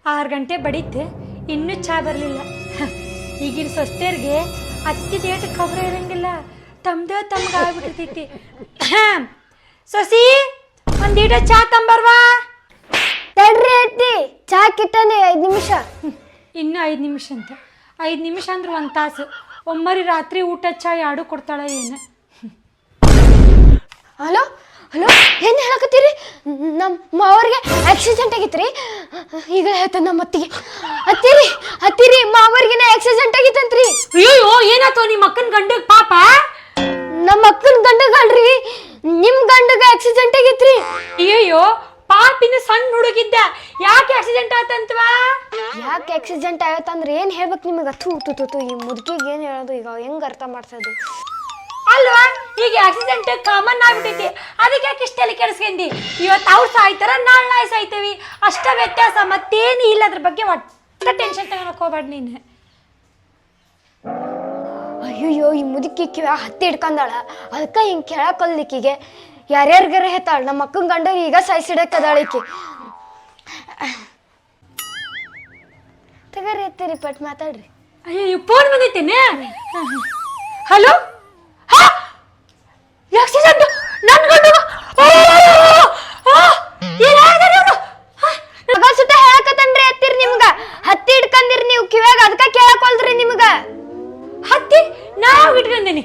6 ಗಂಟೆ ಬಡಿತೆ ಇನ್ನೂ ಚಾ ಬರಲಿಲ್ಲ. ಈಗಿನ ಸೊಸ್ತೆಯರಿಗೆ ಅತ್ತಿ ಡೇಟ್ ಖಬರ ಇರಂಗಿಲ್ಲ, ತಮ್ಗೆ ಆಗ್ಬಿಟ್ಟಿರ್ತೈತಿ. ಸೊಸಿ ಒಂದೀಟ ಚಾ ತಂಬರ್ವಾ. ತಡ್ರಿ ಅತ್ತಿ, ಚಾ ಕಿಟ್ಟನೆ 5 ನಿಮಿಷ. ಇನ್ನೂ 5 ನಿಮಿಷ ಅಂತ. 5 ನಿಮಿಷ ಅಂದ್ರೆ 1 ತಾಸು. ಒಮ್ಮರಿ ರಾತ್ರಿ ಊಟ ಚಾ ಯಾಡು ಕೊಡ್ತಾಳ ಏನು? ಹಲೋ ಹಲೋ, ಏನು ಹೇಳಕತ್ತೀರಿ? ನಮ್ಮ ಮಾವರಿಗೆ ಆಕ್ಸಿಡೆಂಟ್ ಆಗಿತ್ರಿ. ಈಗ ಹೇಳ್ತಾನೆ ನಮ್ಮ ಅತ್ತಿಗೆ. ಹತ್ತಿರಿ ಮಾವರ್ಗಿನ ಆಕ್ಸಿಡೆಂಟ್ ಆಗಿತ್ತಂತ್ರಿ. ಅಯ್ಯೋ ಏನಾಯ್ತು ನಿಮ್ಮ ಅಕ್ಕನ ಗಂಡಗ್ ಪಾಪ? ನಮ್ಮ ಅಕ್ಕನ ಗಂಡಗಲ್ರಿ, ನಿಮ್ಮ ಗಂಡಗ ಆಕ್ಸಿಡೆಂಟ್ ಆಗಿತ್ರಿ. ಅಯ್ಯೋ ಪಾಪಿನ ಸಣ್ಣ ಹುಡುಗಿದ್ದ, ಯಾಕೆ ಆಕ್ಸಿಡೆಂಟ್ ಆತಂತವಾ? ಯಾಕೆ ಆಕ್ಸಿಡೆಂಟ್ ಆಗತ್ತಂದ್ರೆ ಏನು ಹೇಳ್ಬೇಕು ನಿಮಗೆ? ತೂ ಈ ಮುದುಕಿಗೆ ಏನು ಹೇಳೋದು ಈಗ? ಹೆಂಗೆ ಅರ್ಥ ಮಾಡ್ಸೋದು ಅಲ್ವಾ? ಈಗ ಆಕ್ಸಿಡೆಂಟ್ ಕಾಮನ್ ಆಗ್ಬಿಟ್ಟೈತಿ, ಅದಕ್ಕೆ ಯಾಕೆ ಇಷ್ಟೆಲ್ಲ ಕೆಡಿಸ್ಕೊಂಡಿ? ಇವತ್ತು ಅವ್ರು ಸಾಯ್ತಾರ, ನಾಳೆ ನಾಯಿ ಸಾಯ್ತೇವಿ, ಅಷ್ಟ ವ್ಯತ್ಯಾಸ, ಮತ್ತೇನು ಇಲ್ಲ. ಅದ್ರ ಬಗ್ಗೆ ಒಟ್ಟ ಟೆನ್ಷನ್ ತಗೊಳಕ್ ಹೋಗ್ಬೇಡ ನೀನು. ಅಯ್ಯೋ ಈ ಮುದುಕಿ ಕಿವ್ಯಾ ಹತ್ತಿ ಹಿಡ್ಕೊಂಡಾಳ, ಅದಕ್ಕೆ ಹಿಂಗೆ ಕೇಳಕ್ಕಲ್ಲಿಕ್ಕಿಗೆ ಯಾರ್ಯಾರಿಗಾರ ಹೇಳ್ತಾಳ. ನಮ್ಮ ಅಕ್ಕನ ಗಂಡ ಈಗ ಸಾಯ್ಸಿಡಕ್ಕದಾಳಿಕಿ. ತಗರಿ ಎತ್ತೀರಿ, ಪಟ್ ಮಾತಾಡ್ರಿ. ಅಯ್ಯೋ ಫೋನ್ ಬಂದೈತೇನೆ. ಹಲೋ, ಆಕ್ಸಿಡೆಂಟ್ ನನ್ನ ಗಂಡ ಸುತ್ತ ಹೇಳಕತ್ತನ್ರಿ. ಎತ್ತೀರಿ, ನಿಮ್ಗ ಹತ್ತಿ ಹಿಡ್ಕಂದಿರಿ ನೀವು ಕಿವ್ಯಾಗ, ಅದಕ್ಕೆ ಕೇಳಕೊಲ್ರಿ ನಿಮ್ಗ. ಹತ್ತಿ ನಾವು ಇಟ್ಕೊಂಡೇನಿ.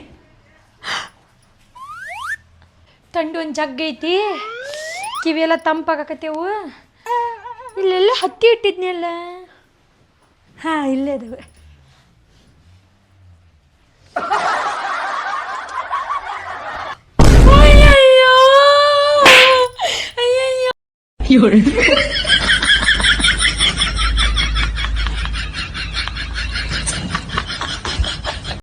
ತಂಡು ಒಂದು ಜಗ್ಗ ಐತಿ, ಕಿವಿಯೆಲ್ಲ ತಂಪಾಗಕತ್ತೇವು. ಇಲ್ಲೆಲ್ಲ ಹತ್ತಿ ಇಟ್ಟಿದ್ನಲ್ಲ. ಹಾಂ, ಇಲ್ಲೇ ಅದಾವೆ. ಅಯ್ಯಯ್ಯೋ